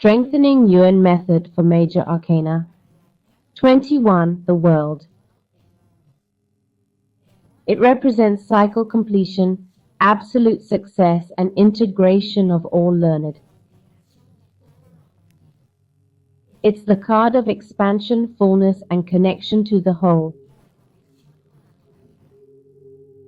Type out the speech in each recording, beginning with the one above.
Strengthening Yuen Method for Major Arcana. 21. The World. It represents cycle completion, absolute success, and integration of all learned. It's the card of expansion, fullness, and connection to the whole.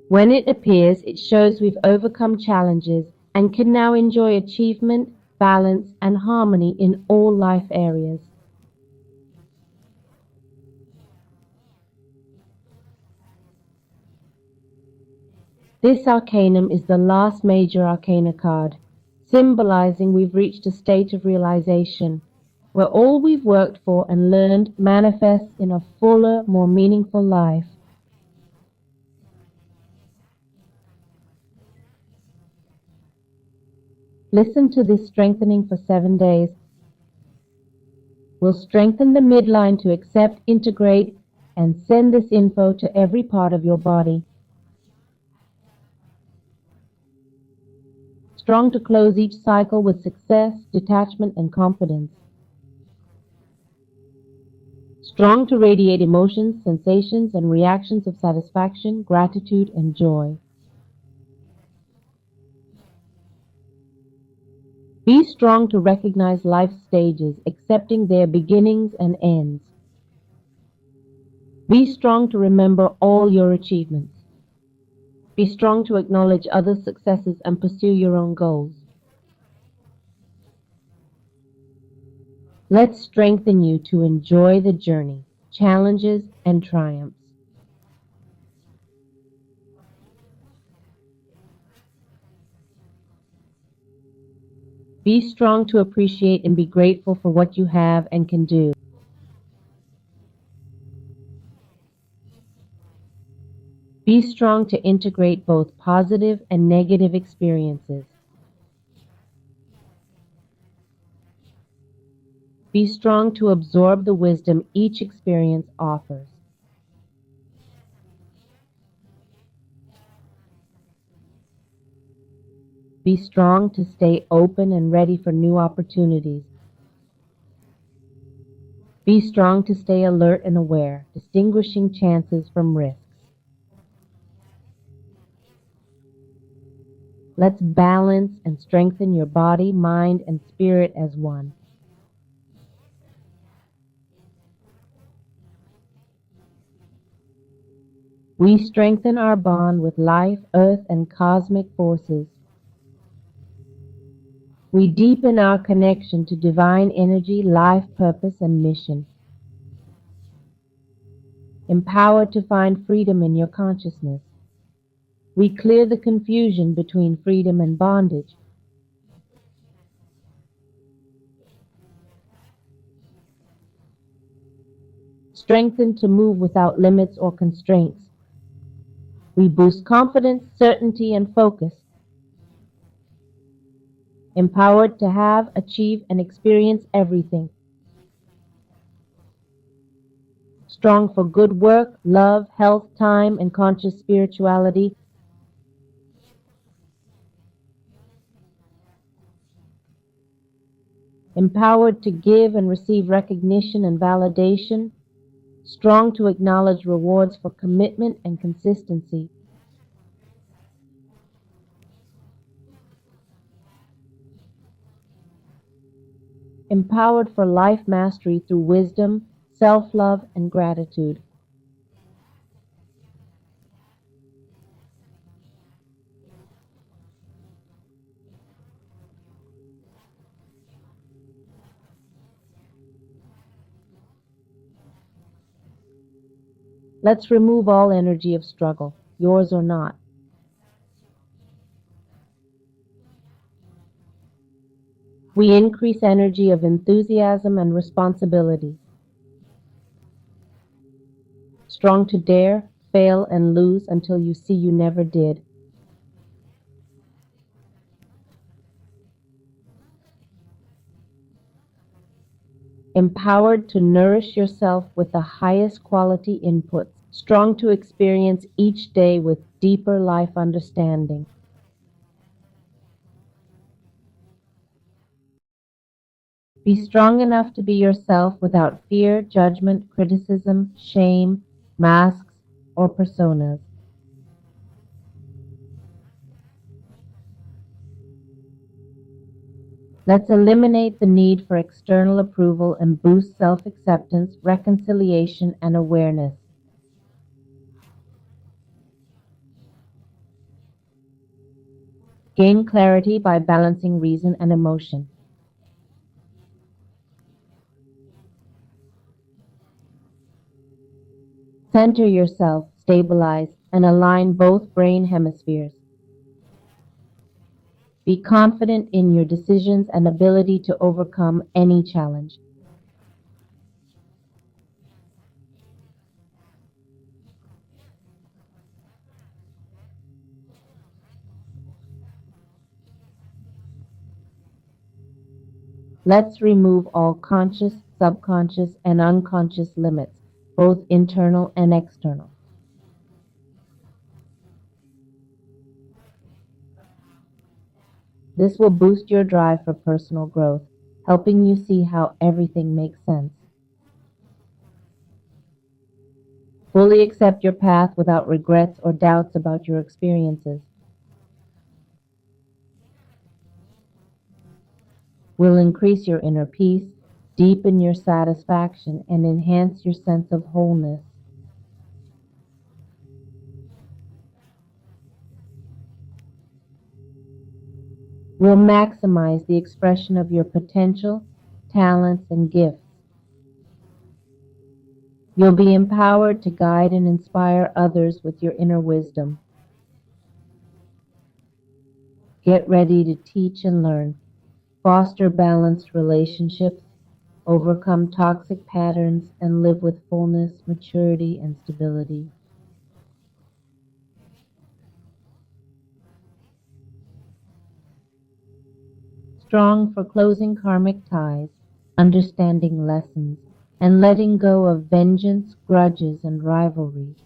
When it appears, it shows we've overcome challenges and can now enjoy achievement, balance, and harmony in all life areas. This arcanum is the last major arcana card, symbolizing we've reached a state of realization, where all we've worked for and learned manifests in a fuller, more meaningful life. Listen to this strengthening for 7 days. We'll strengthen the midline to accept, integrate, and send this info to every part of your body. Strong to close each cycle with success, detachment, and confidence. Strong to radiate emotions, sensations, and reactions of satisfaction, gratitude, and joy. Be strong to recognize life's stages, accepting their beginnings and ends. Be strong to remember all your achievements. Be strong to acknowledge others' successes and pursue your own goals. Let's strengthen you to enjoy the journey, challenges, and triumphs. Be strong to appreciate and be grateful for what you have and can do. Be strong to integrate both positive and negative experiences. Be strong to absorb the wisdom each experience offers. Be strong to stay open and ready for new opportunities. Be strong to stay alert and aware, distinguishing chances from risks. Let's balance and strengthen your body, mind, and spirit as one. We strengthen our bond with life, earth, and cosmic forces. We deepen our connection to divine energy, life, purpose, and mission. Empowered to find freedom in your consciousness. We clear the confusion between freedom and bondage. Strengthened to move without limits or constraints. We boost confidence, certainty, and focus. Empowered to have, achieve, and experience everything. Strong for good work, love, health, time, and conscious spirituality. Empowered to give and receive recognition and validation. Strong to acknowledge rewards for commitment and consistency. Empowered for life mastery through wisdom, self-love, and gratitude. Let's remove all energy of struggle, yours or not. We increase energy of enthusiasm and responsibility. Strong to dare, fail, and lose until you see you never did. Empowered to nourish yourself with the highest quality inputs. Strong to experience each day with deeper life understanding. Be strong enough to be yourself without fear, judgment, criticism, shame, masks, or personas. Let's eliminate the need for external approval and boost self-acceptance, reconciliation, and awareness. Gain clarity by balancing reason and emotion. Center yourself, stabilize, and align both brain hemispheres. Be confident in your decisions and ability to overcome any challenge. Let's remove all conscious, subconscious, and unconscious limits, both internal and external. This will boost your drive for personal growth, helping you see how everything makes sense. Fully accept your path without regrets or doubts about your experiences. Will increase your inner peace, deepen your satisfaction, and enhance your sense of wholeness. Will maximize the expression of your potential, talents, and gifts. You'll be empowered to guide and inspire others with your inner wisdom. Get ready to teach and learn, foster balanced relationships, overcome toxic patterns, and live with fullness, maturity, and stability. Strong for closing karmic ties, understanding lessons, and letting go of vengeance, grudges, and rivalry.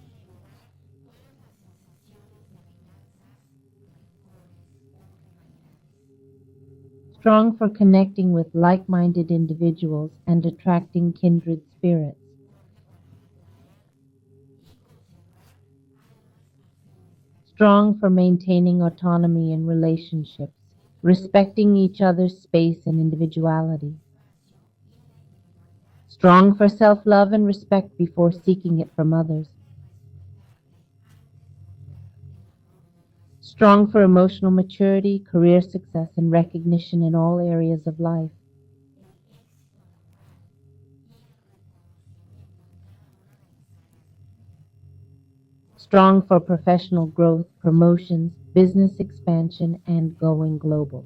Strong for connecting with like-minded individuals and attracting kindred spirits. Strong for maintaining autonomy in relationships, respecting each other's space and individuality. Strong for self-love and respect before seeking it from others. Strong for emotional maturity, career success, and recognition in all areas of life. Strong for professional growth, promotions, business expansion, and going global.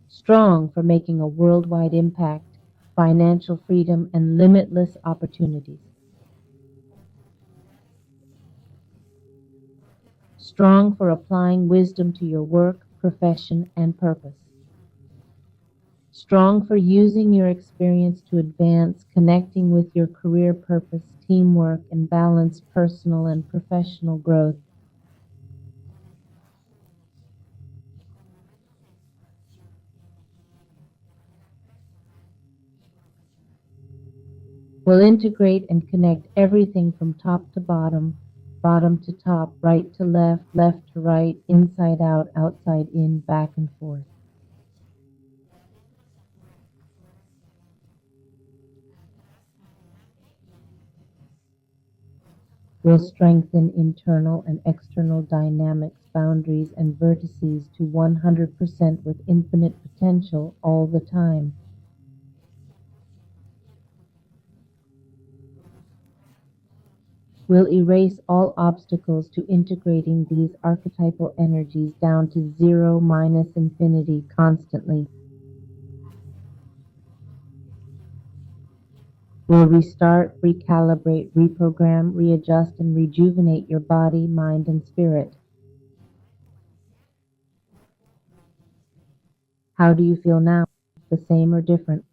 Strong for making a worldwide impact, financial freedom, and limitless opportunities. Strong for applying wisdom to your work, profession, and purpose. Strong for using your experience to advance, connecting with your career purpose, teamwork, and balance personal and professional growth. Will integrate and connect everything from top to bottom, bottom to top, right to left, left to right, inside out, outside in, back and forth. Will strengthen internal and external dynamics, boundaries, and vertices to 100% with infinite potential all the time. Will erase all obstacles to integrating these archetypal energies down to zero minus infinity constantly. Will restart, recalibrate, reprogram, readjust, and rejuvenate your body, mind, and spirit. How do you feel now? The same or different?